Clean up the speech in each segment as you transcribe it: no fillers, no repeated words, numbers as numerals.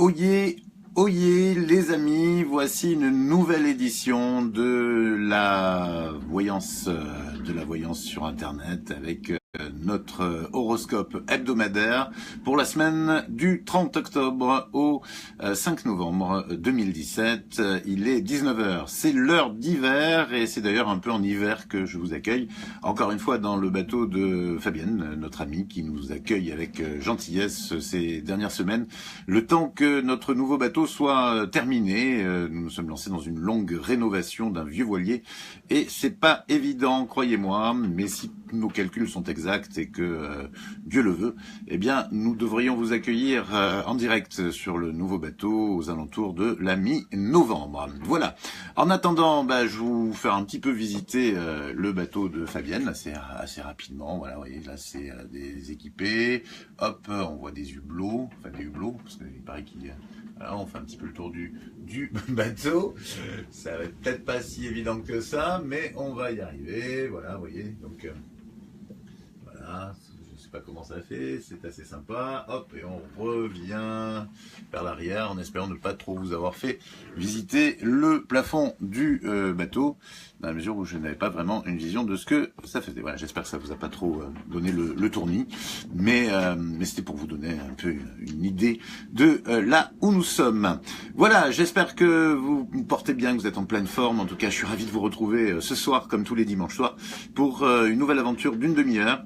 Oyez, oyez les amis, voici une nouvelle édition de la voyance sur internet avec notre horoscope hebdomadaire pour la semaine du 30 octobre au 5 novembre 2017. Il est 19 h, c'est l'heure d'hiver et c'est d'ailleurs un peu en hiver que je vous accueille encore une fois dans le bateau de Fabienne, notre amie qui nous accueille avec gentillesse ces dernières semaines, le temps que notre nouveau bateau soit terminé. Nous nous sommes lancés dans une longue rénovation d'un vieux voilier et c'est pas évident, croyez-moi, mais si nos calculs sont exacts et que Dieu le veut, eh bien nous devrions vous accueillir en direct sur le nouveau bateau aux alentours de la mi-novembre. Voilà. En attendant, je vais vous faire un petit peu visiter le bateau de Fabienne assez rapidement. Voilà, vous voyez, là c'est des équipés. Hop, on voit des hublots, parce qu'il paraît qu'il voilà, on fait un petit peu le tour du bateau. Ça va être peut-être pas si évident que ça, mais on va y arriver. Voilà, vous voyez, donc voilà, je ne sais pas comment ça fait, c'est assez sympa. Hop, et on revient vers l'arrière en espérant ne pas trop vous avoir fait visiter le plafond du bateau, dans la mesure où je n'avais pas vraiment une vision de ce que ça faisait. Voilà, j'espère que ça vous a pas trop donné le tournis, mais c'était pour vous donner un peu une idée de là où nous sommes. Voilà, j'espère que vous vous portez bien, que vous êtes en pleine forme. En tout cas, je suis ravi de vous retrouver ce soir, comme tous les dimanches soirs, pour une nouvelle aventure d'une demi-heure,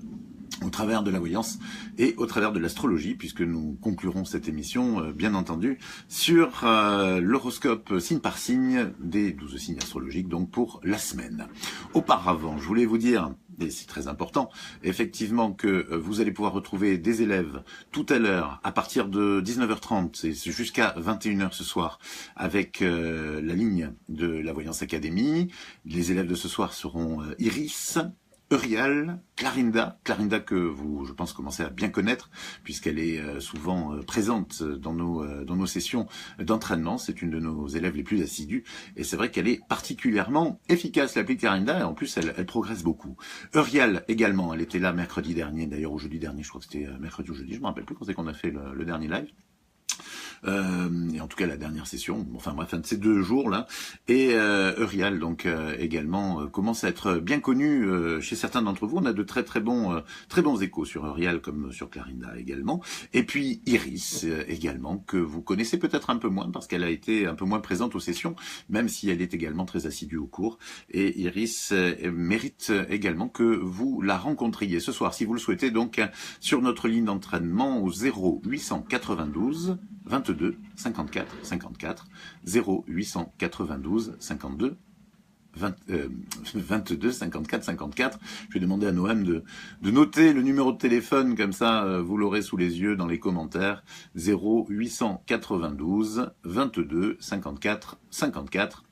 au travers de la voyance et au travers de l'astrologie, puisque nous conclurons cette émission, bien entendu, sur l'horoscope signe par signe des 12 signes astrologiques, donc pour la semaine. Auparavant, je voulais vous dire, et c'est très important, effectivement que vous allez pouvoir retrouver des élèves tout à l'heure, à partir de 19h30, c'est jusqu'à 21h ce soir, avec la ligne de la Voyance Académie. Les élèves de ce soir seront Iris, Eurial, Clarinda que vous, je pense, commencez à bien connaître, puisqu'elle est souvent présente dans nos sessions d'entraînement. C'est une de nos élèves les plus assidus, et c'est vrai qu'elle est particulièrement efficace, l'appli Clarinda, et en plus, elle progresse beaucoup. Eurial également, elle était là mercredi dernier, d'ailleurs, ou jeudi dernier, je crois que c'était mercredi ou jeudi, je me rappelle plus quand c'est qu'on a fait le dernier live. Et en tout cas la dernière session, enfin bref, un de ces 2 jours là, et Eurial donc également commence à être bien connu chez certains d'entre vous. On a de très bons échos sur Eurial comme sur Clarinda également, et puis Iris également, que vous connaissez peut-être un peu moins parce qu'elle a été un peu moins présente aux sessions, même si elle est également très assidue au cours, et Iris mérite également que vous la rencontriez ce soir si vous le souhaitez, donc sur notre ligne d'entraînement au 0892 22 54 54 0892 52 22 54 54. Je vais demander à Noam de noter le numéro de téléphone, comme ça vous l'aurez sous les yeux dans les commentaires. 0892 22 54 54.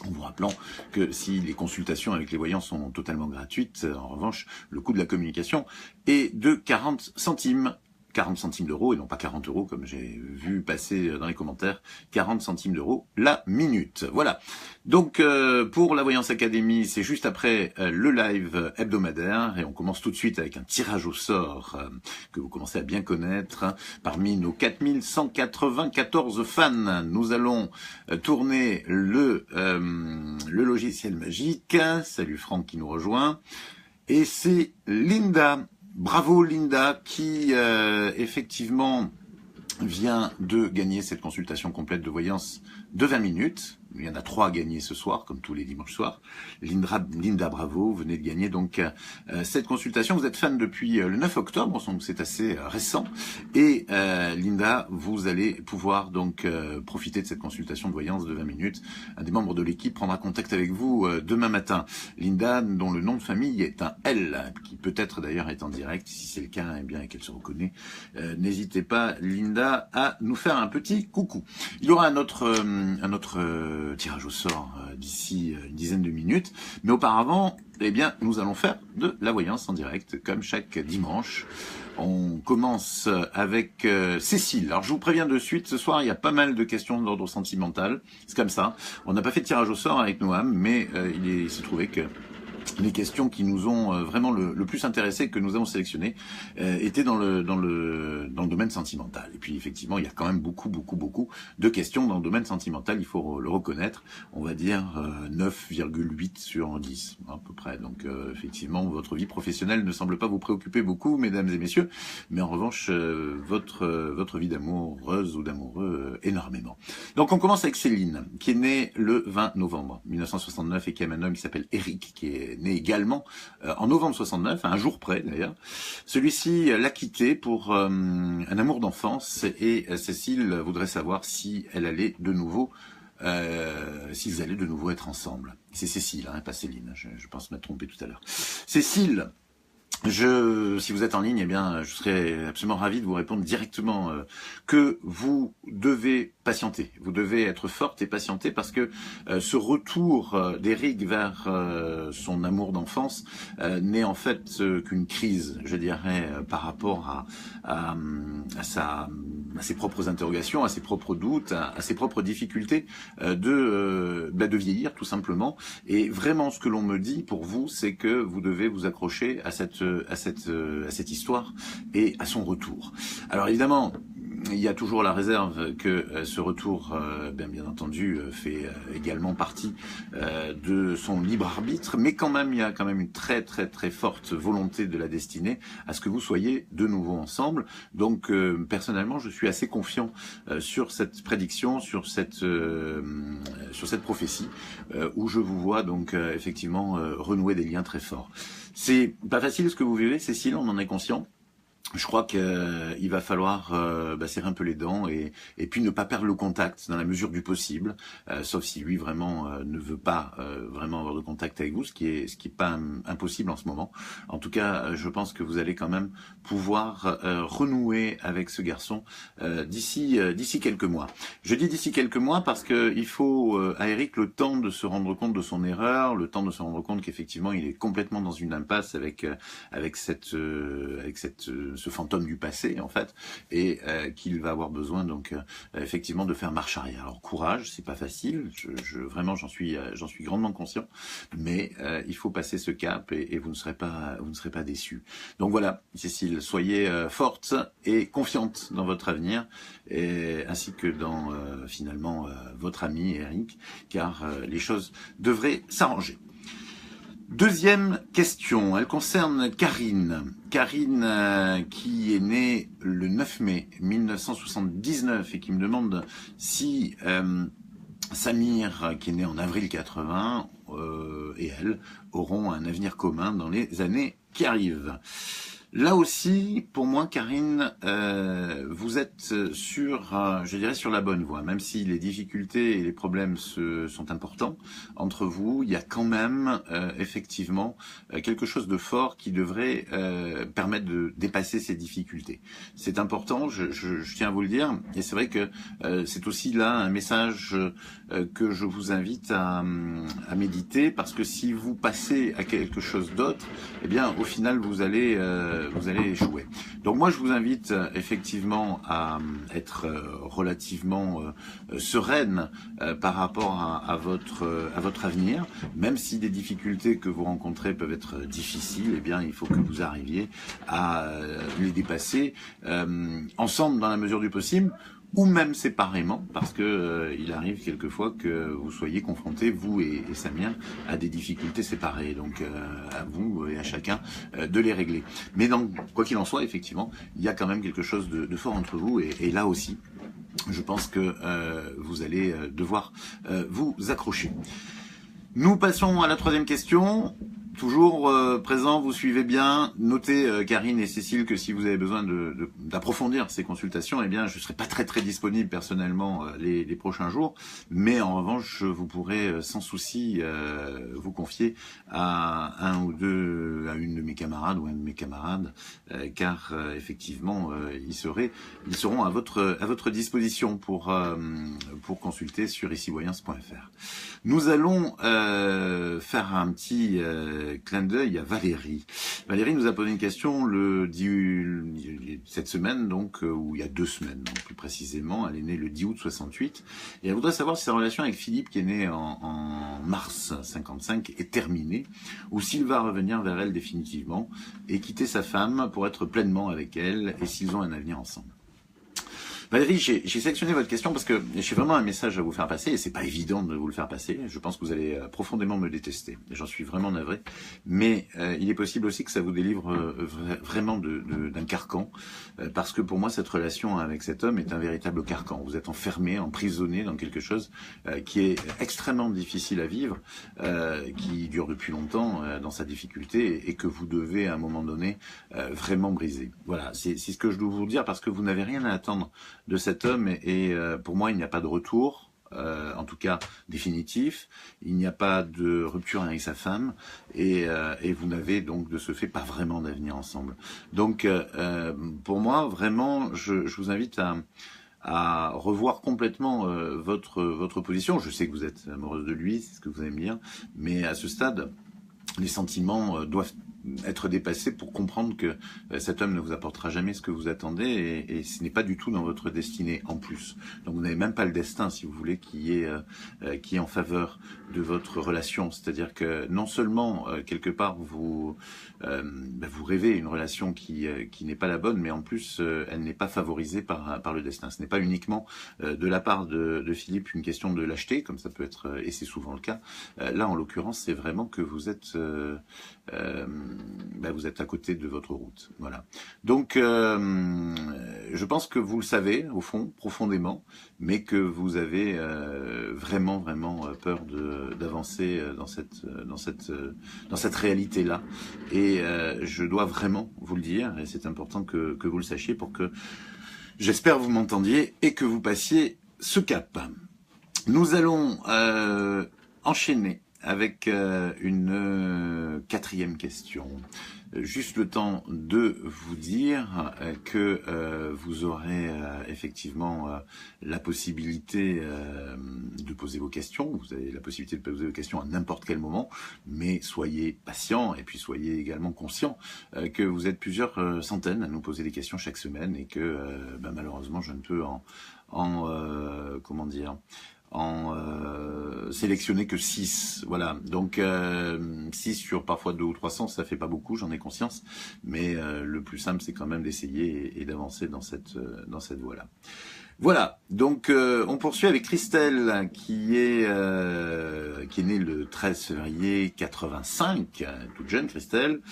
En vous rappelant que si les consultations avec les voyants sont totalement gratuites, en revanche, le coût de la communication est de 40 centimes. 40 centimes d'euros et non pas 40 euros comme j'ai vu passer dans les commentaires, 40 centimes d'euros la minute. Voilà. Donc pour la Voyance Académie, c'est juste après le live hebdomadaire et on commence tout de suite avec un tirage au sort que vous commencez à bien connaître. Parmi nos 4194 fans, nous allons tourner le logiciel magique. Salut Franck qui nous rejoint. Et c'est Linda. Bravo Linda qui effectivement vient de gagner cette consultation complète de voyance de 20 minutes. Il y en a 3 à gagner ce soir, comme tous les dimanches soirs. Linda, bravo, venez de gagner donc cette consultation. Vous êtes fan depuis le 9 octobre, donc c'est assez récent. Et Linda, vous allez pouvoir donc profiter de cette consultation de voyance de 20 minutes. Un des membres de l'équipe prendra contact avec vous demain matin. Linda, dont le nom de famille est un L, qui peut-être d'ailleurs est en direct. Si c'est le cas, eh bien, et qu'elle se reconnaît, n'hésitez pas, Linda, à nous faire un petit coucou. Il y aura un autre tirage au sort d'ici une dizaine de minutes, mais auparavant, eh bien, nous allons faire de la voyance en direct, comme chaque dimanche. On commence avec Cécile. Alors, je vous préviens de suite, ce soir, il y a pas mal de questions d'ordre sentimental. C'est comme ça. On n'a pas fait de tirage au sort avec Noam, mais il s'est trouvé que les questions qui nous ont vraiment le plus intéressé, que nous avons sélectionné, étaient dans le domaine sentimental. Et puis effectivement, il y a quand même beaucoup de questions dans le domaine sentimental, il faut le reconnaître. On va dire 9,8 sur 10 à peu près. Donc effectivement, votre vie professionnelle ne semble pas vous préoccuper beaucoup, mesdames et messieurs, mais en revanche, votre vie d'amoureuse ou d'amoureux énormément. Donc on commence avec Céline, qui est née le 20 novembre 1969 et qui aime un homme qui s'appelle Eric, qui est né également en novembre 69, à un jour près d'ailleurs. Celui-ci l'a quitté pour un amour d'enfance et Cécile voudrait savoir si elle allait de nouveau, s'ils allaient de nouveau être ensemble. C'est Cécile, hein, pas Céline, je pense m'être trompé tout à l'heure. Cécile, si vous êtes en ligne, eh bien, je serais absolument ravi de vous répondre directement que vous devez patienter. Vous devez être forte et patienter parce que ce retour d'Eric vers son amour d'enfance n'est en fait qu'une crise, je dirais, par rapport à ses propres interrogations, à ses propres doutes, à ses propres difficultés de vieillir tout simplement. Et vraiment, ce que l'on me dit pour vous, c'est que vous devez vous accrocher à cette histoire et à son retour. Alors évidemment, il y a toujours la réserve que ce retour, bien entendu, fait également partie de son libre arbitre, mais quand même, il y a quand même une très forte volonté de la destinée à ce que vous soyez de nouveau ensemble. Donc, personnellement, je suis assez confiant sur cette prédiction, sur cette prophétie, où je vous vois donc effectivement renouer des liens très forts. C'est pas facile ce que vous vivez, Cécile, on en est conscient. Je crois qu'il va falloir serrer un peu les dents et puis ne pas perdre le contact dans la mesure du possible, sauf si lui vraiment ne veut pas vraiment avoir de contact avec vous, ce qui est pas impossible en ce moment. En tout cas, je pense que vous allez quand même pouvoir renouer avec ce garçon d'ici quelques mois. Je dis d'ici quelques mois parce que il faut à Eric le temps de se rendre compte de son erreur, le temps de se rendre compte qu'effectivement il est complètement dans une impasse avec ce fantôme du passé en fait, et qu'il va avoir besoin donc effectivement de faire marche arrière. Alors courage, c'est pas facile, vraiment j'en suis grandement conscient, mais il faut passer ce cap et vous ne serez pas déçus. Donc voilà, Cécile, soyez forte et confiante dans votre avenir, ainsi que dans finalement votre ami Eric, car les choses devraient s'arranger. Deuxième question, elle concerne Karine. Karine qui est née le 9 mai 1979 et qui me demande si Samir, qui est né en avril 80, et elle auront un avenir commun dans les années qui arrivent. Là aussi, pour moi, Karine, vous êtes je dirais sur la bonne voie. Même si les difficultés et les problèmes sont importants entre vous, il y a quand même effectivement quelque chose de fort qui devrait permettre de dépasser ces difficultés. C'est important, je tiens à vous le dire, et c'est vrai que c'est aussi là un message que je vous invite à méditer, parce que si vous passez à quelque chose d'autre, eh bien, au final, vous allez échouer. Donc moi je vous invite effectivement à être relativement sereine par rapport à votre avenir, même si des difficultés que vous rencontrez peuvent être difficiles, eh bien il faut que vous arriviez à les dépasser ensemble dans la mesure du possible, ou même séparément, parce que il arrive quelquefois que vous soyez confrontés, vous et Samir, à des difficultés séparées. Donc à vous et à chacun de les régler. Mais quoi qu'il en soit, effectivement, il y a quand même quelque chose de fort entre vous, et là aussi, je pense que vous allez devoir vous accrocher. Nous passons à la troisième question. Toujours présent, vous suivez bien. Notez, Karine et Cécile, que si vous avez besoin d'approfondir ces consultations, eh bien, je ne serai pas très disponible personnellement les prochains jours, mais en revanche, vous pourrez sans souci vous confier à une de mes camarades ou un de mes camarades, car effectivement, ils seront à votre disposition pour consulter sur icivoyance.fr. Nous allons faire un petit clin d'œil à Valérie. Valérie nous a posé une question cette semaine, donc, ou il y a 2 semaines, donc, plus précisément. Elle est née le 10 août 68. Et elle voudrait savoir si sa relation avec Philippe, qui est né en mars 55, est terminée, ou s'il va revenir vers elle définitivement et quitter sa femme pour être pleinement avec elle, et s'ils ont un avenir ensemble. Valérie, j'ai sélectionné votre question parce que j'ai vraiment un message à vous faire passer et c'est pas évident de vous le faire passer. Je pense que vous allez profondément me détester et j'en suis vraiment navré. Mais il est possible aussi que ça vous délivre vraiment d'un carcan parce que pour moi cette relation avec cet homme est un véritable carcan. Vous êtes enfermé, emprisonné dans quelque chose qui est extrêmement difficile à vivre, qui dure depuis longtemps dans sa difficulté et que vous devez à un moment donné vraiment briser. Voilà, c'est ce que je dois vous dire parce que vous n'avez rien à attendre de cet homme et pour moi il n'y a pas de retour, en tout cas définitif, il n'y a pas de rupture avec sa femme et vous n'avez donc de ce fait pas vraiment d'avenir ensemble. Donc pour moi vraiment je vous invite à revoir complètement votre position. Je sais que vous êtes amoureuse de lui, c'est ce que vous allez me dire, mais à ce stade les sentiments doivent être dépassé pour comprendre que cet homme ne vous apportera jamais ce que vous attendez et ce n'est pas du tout dans votre destinée en plus. Donc vous n'avez même pas le destin, si vous voulez, qui est en faveur de votre relation. C'est-à-dire que non seulement quelque part vous rêvez une relation qui n'est pas la bonne, mais en plus elle n'est pas favorisée par le destin. Ce n'est pas uniquement de la part de Philippe une question de lâcheté, comme ça peut être et c'est souvent le cas. Là en l'occurrence c'est vraiment que vous êtes vous êtes à côté de votre route. Voilà. Donc, je pense que vous le savez, au fond, profondément, mais que vous avez vraiment peur d'avancer dans cette réalité-là. Et je dois vraiment vous le dire, et c'est important que vous le sachiez pour que, j'espère, vous m'entendiez et que vous passiez ce cap. Nous allons enchaîner avec une 4e question. Juste le temps de vous dire que vous aurez effectivement la possibilité de poser vos questions. Vous avez la possibilité de poser vos questions à n'importe quel moment, mais soyez patient et puis soyez également conscient que vous êtes plusieurs centaines à nous poser des questions chaque semaine et que malheureusement je ne peux sélectionner que 6, voilà, donc 6 sur parfois 200 ou 300, ça fait pas beaucoup, j'en ai conscience, mais le plus simple c'est quand même d'essayer et d'avancer dans cette voie-là. Voilà, donc on poursuit avec Christelle qui est née le 13 février 85, toute jeune Christelle.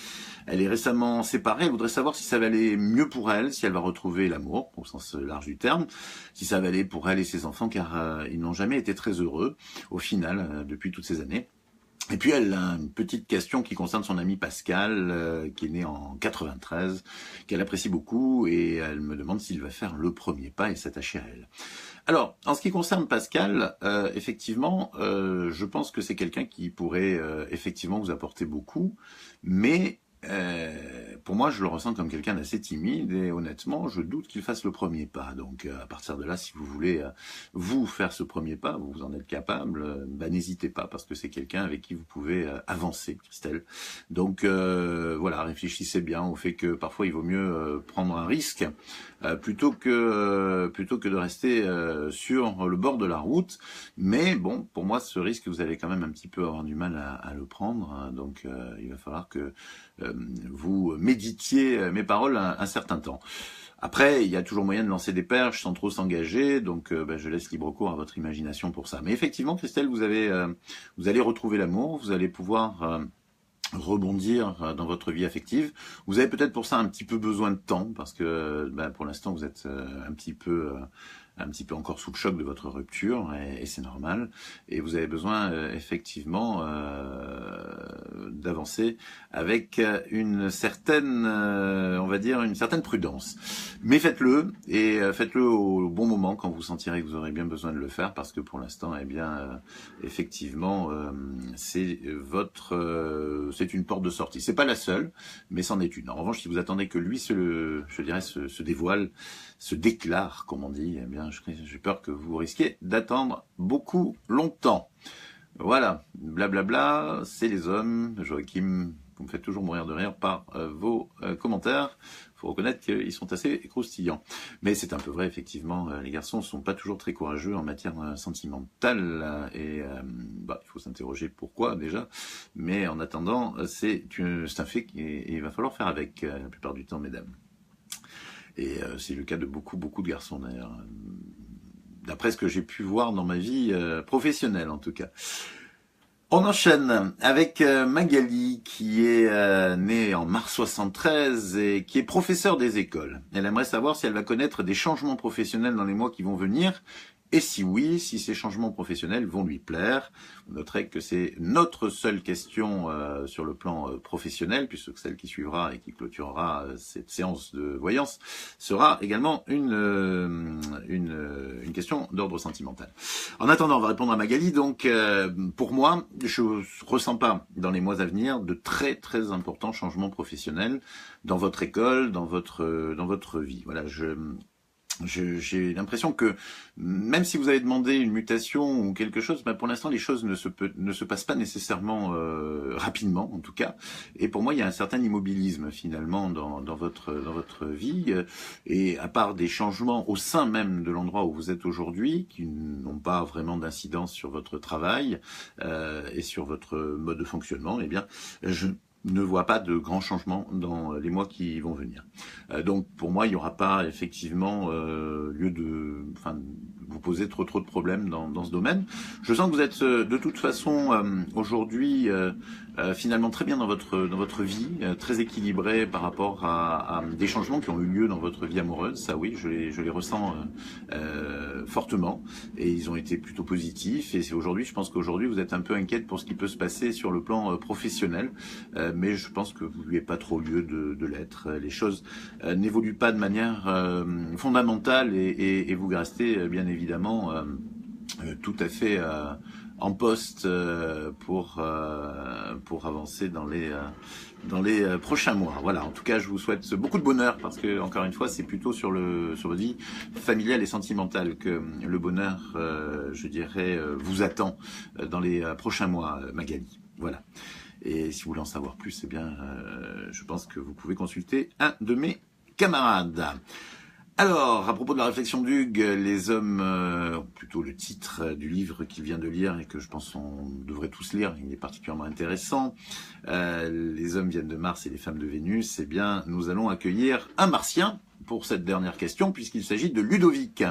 Elle est récemment séparée, elle voudrait savoir si ça va aller mieux pour elle, si elle va retrouver l'amour, au sens large du terme, si ça va aller pour elle et ses enfants, car ils n'ont jamais été très heureux, au final, depuis toutes ces années. Et puis elle a une petite question qui concerne son ami Pascal, qui est né en 93, qu'elle apprécie beaucoup, et elle me demande s'il va faire le premier pas et s'attacher à elle. Alors, en ce qui concerne Pascal, effectivement, je pense que c'est quelqu'un qui pourrait effectivement vous apporter beaucoup, mais pour moi, je le ressens comme quelqu'un d'assez timide et honnêtement, je doute qu'il fasse le premier pas. Donc, à partir de là, si vous voulez vous faire ce premier pas, vous en êtes capable, n'hésitez pas parce que c'est quelqu'un avec qui vous pouvez avancer, Christelle. Donc, voilà, réfléchissez bien au fait que parfois il vaut mieux prendre un risque plutôt que de rester sur le bord de la route. Mais bon, pour moi, ce risque, vous allez quand même un petit peu avoir du mal à le prendre. Donc, il va falloir que vous méditiez mes paroles un certain temps. Après, il y a toujours moyen de lancer des perches sans trop s'engager, donc je laisse libre cours à votre imagination pour ça. Mais effectivement, Christelle, vous allez retrouver l'amour, vous allez pouvoir rebondir dans votre vie affective. Vous avez peut-être pour ça un petit peu besoin de temps, parce que pour l'instant, vous êtes un petit peu encore sous le choc de votre rupture, et c'est normal. Et vous avez besoin effectivement d'avancer avec une certaine, on va dire, une certaine prudence. Mais faites-le, et faites-le au bon moment, quand vous sentirez que vous aurez bien besoin de le faire, parce que pour l'instant, effectivement, c'est une porte de sortie. C'est pas la seule, mais c'en est une. En revanche, si vous attendez que lui se dévoile, se déclare, comme on dit, j'ai peur que vous risquiez d'attendre beaucoup longtemps. Voilà, blablabla, c'est les hommes. Joachim, vous me faites toujours mourir de rire par vos commentaires. Faut reconnaître qu'ils sont assez croustillants. Mais c'est un peu vrai, effectivement, les garçons ne sont pas toujours très courageux en matière sentimentale. Et il faut s'interroger pourquoi déjà. Mais en attendant, c'est un fait et il va falloir faire avec la plupart du temps, mesdames. Et c'est le cas de beaucoup de garçons d'ailleurs. D'après ce que j'ai pu voir dans ma vie professionnelle en tout cas. On enchaîne avec Magali qui est née en mars 73 et qui est professeure des écoles. Elle aimerait savoir si elle va connaître des changements professionnels dans les mois qui vont venir. Et si oui, si ces changements professionnels vont lui plaire. Vous noterez que c'est notre seule question sur le plan professionnel, puisque celle qui suivra et qui clôturera cette séance de voyance sera également une question d'ordre sentimental. En attendant, on va répondre à Magali. Donc, pour moi, je ne ressens pas dans les mois à venir de très très importants changements professionnels dans votre école, dans votre vie. Voilà, j'ai l'impression que même si vous avez demandé une mutation ou quelque chose, pour l'instant les choses ne se passent pas nécessairement rapidement en tout cas. Et pour moi il y a un certain immobilisme finalement dans votre vie. Et à part des changements au sein même de l'endroit où vous êtes aujourd'hui, qui n'ont pas vraiment d'incidence sur votre travail et sur votre mode de fonctionnement, eh bien je ne vois pas de grands changements dans les mois qui vont venir. Donc pour moi, il n'y aura pas effectivement lieu de vous poser trop de problèmes dans ce domaine. Je sens que vous êtes de toute façon aujourd'hui finalement très bien dans votre vie, très équilibré par rapport à des changements qui ont eu lieu dans votre vie amoureuse. Ça oui, je les ressens fortement et ils ont été plutôt positifs. Et c'est aujourd'hui, je pense qu'aujourd'hui vous êtes un peu inquiète pour ce qui peut se passer sur le plan professionnel, mais je pense que vous n'avez pas trop lieu de l'être. Les choses n'évoluent pas de manière fondamentale et vous restez bien évidemment tout à fait en poste pour avancer dans les prochains mois. Voilà, en tout cas, je vous souhaite beaucoup de bonheur parce que, encore une fois, c'est plutôt sur votre vie familiale et sentimentale que le bonheur, je dirais, vous attend dans les prochains mois, Magali. Voilà. Et si vous voulez en savoir plus, eh bien, je pense que vous pouvez consulter un de mes camarades. Alors, à propos de la réflexion d'Hugues, les hommes, plutôt le titre du livre qu'il vient de lire et que je pense on devrait tous lire, il est particulièrement intéressant, les hommes viennent de Mars et les femmes de Vénus, eh bien, nous allons accueillir un martien pour cette dernière question, puisqu'il s'agit de Ludovic.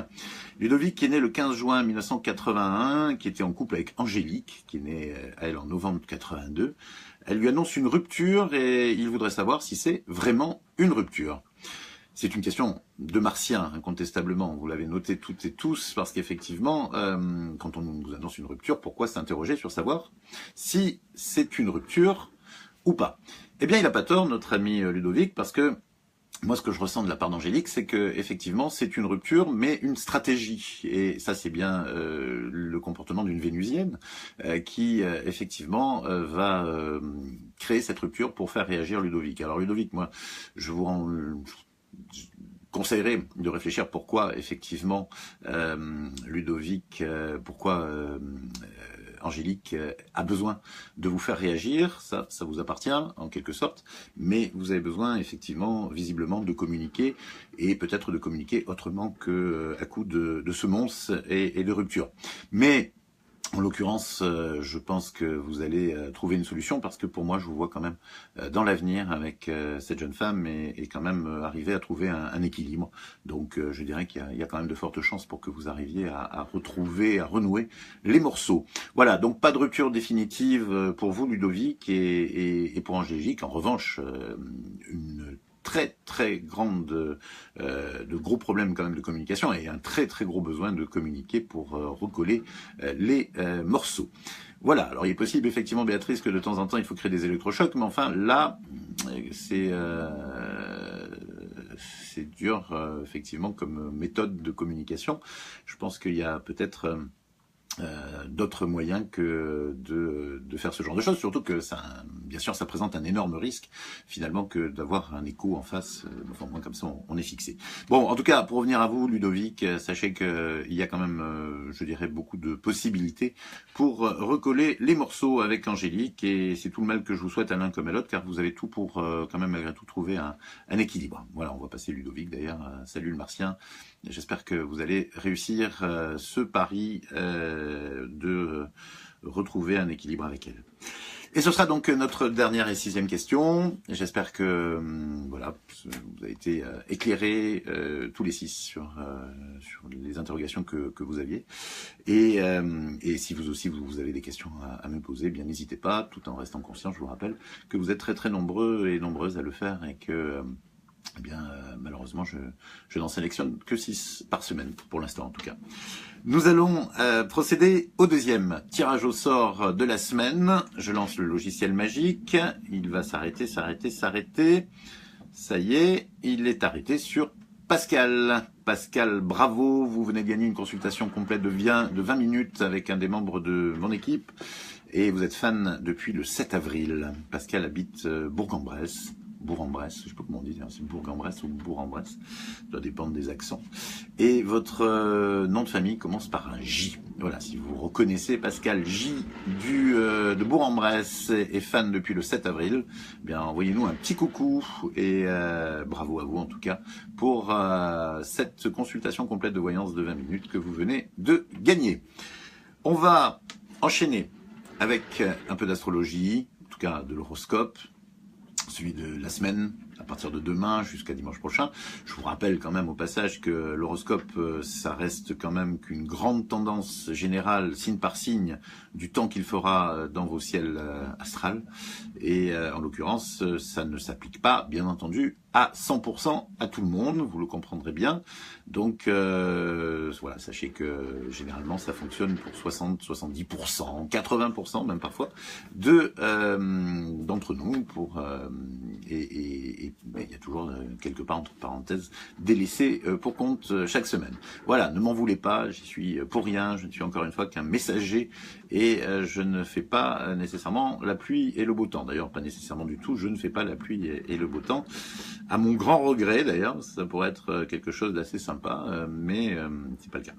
Ludovic qui est né le 15 juin 1981, qui était en couple avec Angélique, qui est née, elle, en novembre 82. Elle lui annonce une rupture et il voudrait savoir si c'est vraiment une rupture. C'est une question de martien, incontestablement. Vous l'avez noté toutes et tous, parce qu'effectivement, quand on nous annonce une rupture, pourquoi s'interroger sur savoir si c'est une rupture ou pas? Eh bien, il n'a pas tort, notre ami Ludovic, parce que moi, ce que je ressens de la part d'Angélique, c'est que effectivement, c'est une rupture, mais une stratégie. Et ça, c'est bien le comportement d'une Vénusienne qui, effectivement, va créer cette rupture pour faire réagir Ludovic. Alors Ludovic, moi, je conseillerais de réfléchir pourquoi, effectivement, Ludovic, pourquoi Angélique a besoin de vous faire réagir, ça vous appartient en quelque sorte, mais vous avez besoin effectivement, visiblement, de communiquer et peut-être de communiquer autrement que à coup de semonces et de rupture. Mais en l'occurrence, je pense que vous allez trouver une solution parce que pour moi, je vous vois quand même dans l'avenir avec cette jeune femme et quand même arriver à trouver un équilibre. Donc, je dirais qu'il y a quand même de fortes chances pour que vous arriviez à retrouver, à renouer les morceaux. Voilà, donc pas de rupture définitive pour vous, Ludovic, et pour Angélique. En revanche, une très grande de gros problèmes quand même de communication et un très gros besoin de communiquer pour recoller les morceaux. Voilà, alors il est possible effectivement, Béatrice, que de temps en temps il faut créer des électrochocs, mais enfin là c'est dur effectivement comme méthode de communication. Je pense qu'il y a peut-être d'autres moyens que de faire ce genre de choses, surtout que ça, bien sûr, ça présente un énorme risque finalement que d'avoir un écho en face. Enfin, au moins comme ça, on est fixé. Bon, en tout cas, pour revenir à vous, Ludovic, sachez que il y a quand même, je dirais, beaucoup de possibilités pour recoller les morceaux avec Angélique, et c'est tout le mal que je vous souhaite à l'un comme à l'autre, car vous avez tout pour quand même malgré tout trouver un équilibre. Voilà, on va passer Ludovic d'ailleurs. Salut le Martien. J'espère que vous allez réussir ce pari de retrouver un équilibre avec elle. Et ce sera donc notre dernière et 6e question. J'espère que voilà, vous avez été éclairés tous les 6 sur les interrogations que vous aviez. Et si vous aussi vous avez des questions à me poser, bien n'hésitez pas, tout en restant conscient. Je vous rappelle que vous êtes très très nombreux et nombreuses à le faire, et que eh bien, malheureusement, je n'en sélectionne que 6 par semaine, pour l'instant en tout cas. Nous allons procéder au deuxième tirage au sort de la semaine. Je lance le logiciel magique. Il va s'arrêter. Ça y est, il est arrêté sur Pascal. Pascal, bravo, vous venez de gagner une consultation complète de 20 minutes avec un des membres de mon équipe. Et vous êtes fan depuis le 7 avril. Pascal habite Bourg-en-Bresse. Bourg-en-Bresse, je sais pas comment on dit, c'est Bourg-en-Bresse ou Bourg-en-Bresse, ça doit dépendre des accents. Et votre nom de famille commence par un J. Voilà, si vous reconnaissez Pascal J de Bourg-en-Bresse et fan depuis le 7 avril, eh bien envoyez-nous un petit coucou, et bravo à vous en tout cas pour cette consultation complète de voyance de 20 minutes que vous venez de gagner. On va enchaîner avec un peu d'astrologie, en tout cas de l'horoscope, celui de la semaine, à partir de demain jusqu'à dimanche prochain. Je vous rappelle quand même au passage que l'horoscope, ça reste quand même qu'une grande tendance générale, signe par signe, du temps qu'il fera dans vos ciels astrales. Et en l'occurrence, ça ne s'applique pas, bien entendu, à 100% à tout le monde, vous le comprendrez bien. Donc voilà, sachez que généralement ça fonctionne pour 60, 70%, 80% même parfois d'entre nous, et il y a toujours quelque part entre parenthèses des laissés pour compte chaque semaine. Voilà, ne m'en voulez pas, j'y suis pour rien, je ne suis encore une fois qu'un messager, et je ne fais pas nécessairement la pluie et le beau temps. D'ailleurs, pas nécessairement du tout, je ne fais pas la pluie et le beau temps. À mon grand regret d'ailleurs, ça pourrait être quelque chose d'assez sympa, mais c'est pas le cas.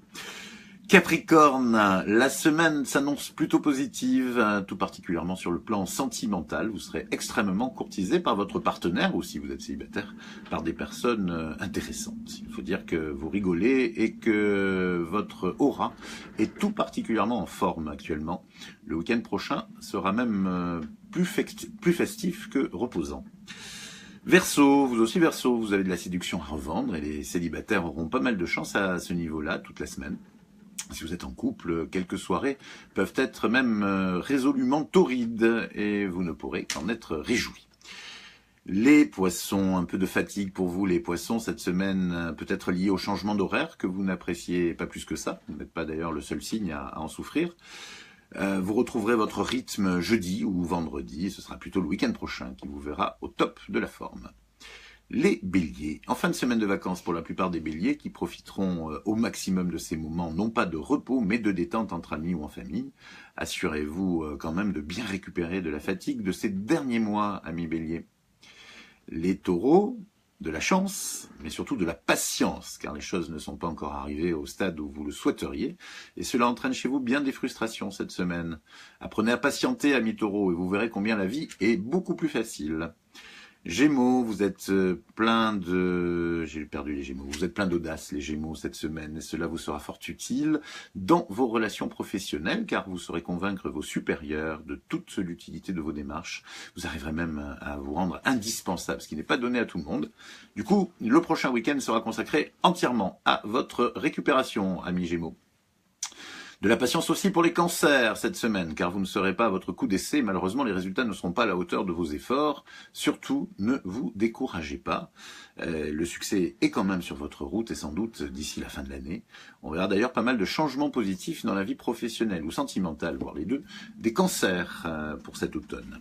Capricorne, la semaine s'annonce plutôt positive, tout particulièrement sur le plan sentimental. Vous serez extrêmement courtisé par votre partenaire, ou si vous êtes célibataire, par des personnes intéressantes. Il faut dire que vous rigolez et que votre aura est tout particulièrement en forme actuellement. Le week-end prochain sera même plus festif que reposant. Verseau, vous aussi Verseau, vous avez de la séduction à revendre, et les célibataires auront pas mal de chance à ce niveau-là toute la semaine. Si vous êtes en couple, quelques soirées peuvent être même résolument torrides, et vous ne pourrez qu'en être réjoui. Les poissons, un peu de fatigue pour vous les poissons cette semaine, peut-être liée au changement d'horaire que vous n'appréciez pas plus que ça. Vous n'êtes pas d'ailleurs le seul signe à en souffrir. Vous retrouverez votre rythme jeudi ou vendredi, et ce sera plutôt le week-end prochain qui vous verra au top de la forme. Les béliers, en fin de semaine de vacances pour la plupart des béliers qui profiteront au maximum de ces moments, non pas de repos mais de détente entre amis ou en famille. Assurez-vous quand même de bien récupérer de la fatigue de ces derniers mois, amis béliers. Les taureaux, de la chance, mais surtout de la patience, car les choses ne sont pas encore arrivées au stade où vous le souhaiteriez, et cela entraîne chez vous bien des frustrations cette semaine. Apprenez à patienter, amis taureaux, et vous verrez combien la vie est beaucoup plus facile. Gémeaux, vous êtes plein de... J'ai perdu les Gémeaux. Vous êtes plein d'audace, les Gémeaux, cette semaine, et cela vous sera fort utile dans vos relations professionnelles, car vous saurez convaincre vos supérieurs de toute l'utilité de vos démarches. Vous arriverez même à vous rendre indispensable, ce qui n'est pas donné à tout le monde. Du coup, le prochain week-end sera consacré entièrement à votre récupération, amis Gémeaux. De la patience aussi pour les cancers cette semaine, car vous ne serez pas à votre coup d'essai. Malheureusement, les résultats ne seront pas à la hauteur de vos efforts. Surtout, ne vous découragez pas. Le succès est quand même sur votre route, et sans doute d'ici la fin de l'année. On verra d'ailleurs pas mal de changements positifs dans la vie professionnelle ou sentimentale, voire les deux, des cancers pour cet automne.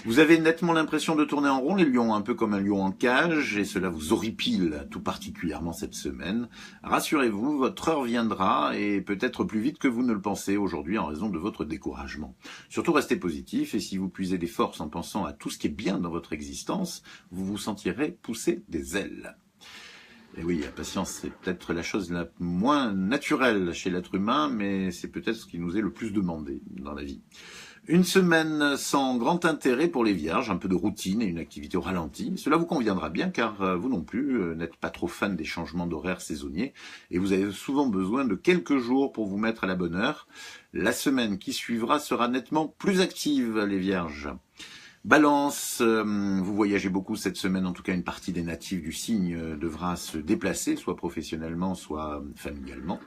Vous avez nettement l'impression de tourner en rond, les lions, un peu comme un lion en cage, et cela vous horripile tout particulièrement cette semaine. Rassurez-vous, votre heure viendra, et peut-être plus vite que vous ne le pensez aujourd'hui en raison de votre découragement. Surtout restez positif, et si vous puisez des forces en pensant à tout ce qui est bien dans votre existence, vous vous sentirez pousser des ailes. Et oui, la patience, c'est peut-être la chose la moins naturelle chez l'être humain, mais c'est peut-être ce qui nous est le plus demandé dans la vie. Une semaine sans grand intérêt pour les vierges, un peu de routine et une activité au ralenti. Cela vous conviendra bien car vous non plus n'êtes pas trop fan des changements d'horaire saisonniers et vous avez souvent besoin de quelques jours pour vous mettre à la bonne heure. La semaine qui suivra sera nettement plus active, les vierges. Balance, vous voyagez beaucoup cette semaine, en tout cas une partie des natifs du signe devra se déplacer, soit professionnellement, soit familialement.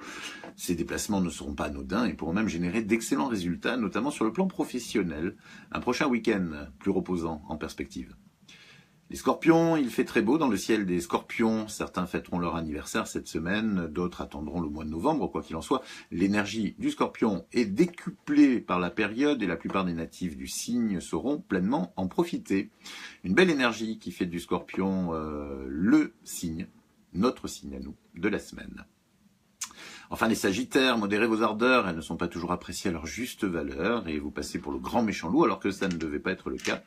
Ces déplacements ne seront pas anodins et pourront même générer d'excellents résultats, notamment sur le plan professionnel. Un prochain week-end plus reposant en perspective. Les scorpions, il fait très beau dans le ciel des scorpions. Certains fêteront leur anniversaire cette semaine, d'autres attendront le mois de novembre. Quoi qu'il en soit, l'énergie du scorpion est décuplée par la période et la plupart des natifs du signe sauront pleinement en profiter. Une belle énergie qui fait du scorpion le signe, notre signe à nous, de la semaine. Enfin, les sagittaires, modérez vos ardeurs, elles ne sont pas toujours appréciées à leur juste valeur et vous passez pour le grand méchant loup alors que ça ne devait pas être le cas.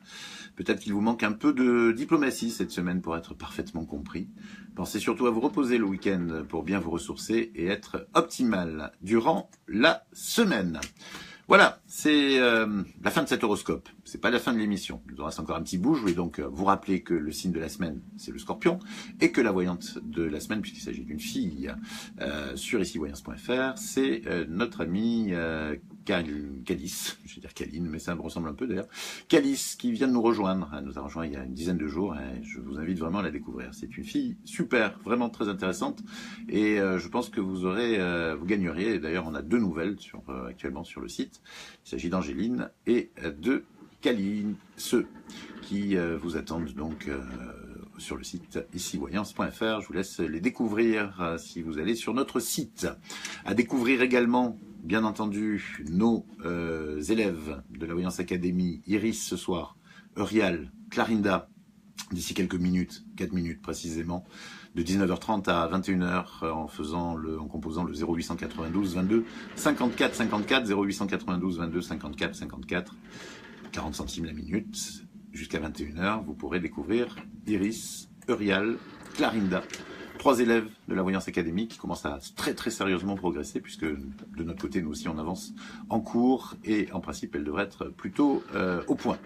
Peut-être qu'il vous manque un peu de diplomatie cette semaine pour être parfaitement compris. Pensez surtout à vous reposer le week-end pour bien vous ressourcer et être optimal durant la semaine. Voilà, c'est la fin de cet horoscope. C'est pas la fin de l'émission. Il nous reste encore un petit bout. Je vais donc vous rappeler que le signe de la semaine, c'est le scorpion, et que la voyante de la semaine, puisqu'il s'agit d'une fille, sur icivoyance.fr, c'est notre amie Calice, je vais dire Caline, mais ça me ressemble un peu d'ailleurs, Calice, qui vient de nous rejoindre. Elle nous a rejoint il y a une dizaine de jours, et je vous invite vraiment à la découvrir. C'est une fille super, vraiment très intéressante, et je pense que vous gagneriez, et d'ailleurs on a 2 nouvelles actuellement sur le site. Il s'agit d'Angéline et de Caline, ceux qui vous attendent donc sur le site icivoyance.fr. Je vous laisse les découvrir si vous allez sur notre site. À découvrir également, bien entendu, nos élèves de la Voyance Académie, Iris ce soir, Eurial, Clarinda, d'ici quelques minutes, 4 minutes précisément, de 19h30 à 21h en composant le 0892 22 54 54, 0892 22 54 54, 40 centimes la minute, jusqu'à 21h, vous pourrez découvrir Iris, Eurial, Clarinda, 3 élèves de la Voyance Académique qui commencent à très très sérieusement progresser puisque de notre côté, nous aussi, on avance en cours et en principe, elle devrait être plutôt au point.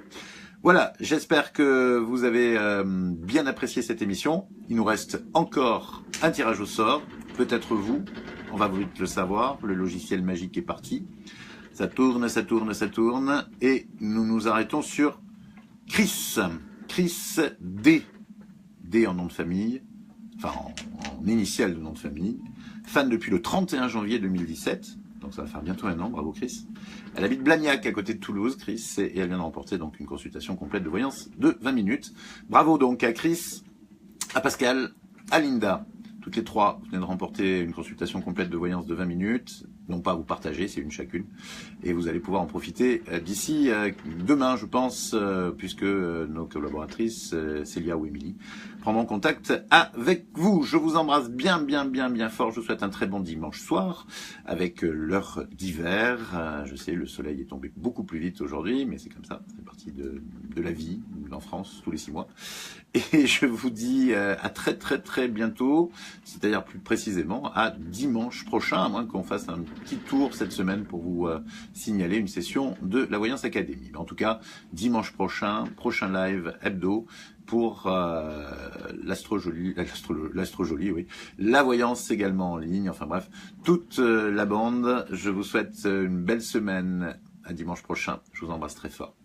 Voilà, j'espère que vous avez bien apprécié cette émission. Il nous reste encore un tirage au sort, peut-être vous, on va vite le savoir, le logiciel magique est parti. Ça tourne, ça tourne, ça tourne, et nous nous arrêtons sur Chris D. D en nom de famille, enfin en initiale de nom de famille, fan depuis le 31 janvier 2017, donc ça va faire bientôt 1 an, bravo Chris. Elle habite Blagnac, à côté de Toulouse, Chris, et elle vient de remporter donc une consultation complète de voyance de 20 minutes. Bravo donc à Chris, à Pascal, à Linda. Toutes les 3, vous venez de remporter une consultation complète de voyance de 20 minutes. Non pas à vous partager, c'est une chacune. Et vous allez pouvoir en profiter d'ici demain, je pense, puisque nos collaboratrices, Célia ou Émilie, prendront contact avec vous. Je vous embrasse bien, bien, bien, bien fort. Je vous souhaite un très bon dimanche soir avec l'heure d'hiver. Je sais, le soleil est tombé beaucoup plus vite aujourd'hui, mais c'est comme ça. C'est partie de la vie en France, tous les 6 mois. Et je vous dis à très, très, très bientôt, c'est-à-dire plus précisément à dimanche prochain, à moins qu'on fasse un petit tour cette semaine pour vous signaler une session de la Voyance Académie. Mais en tout cas, dimanche prochain live hebdo pour l'astrojolie, oui, la voyance également en ligne, enfin bref, toute la bande. Je vous souhaite une belle semaine, à dimanche prochain, je vous embrasse très fort.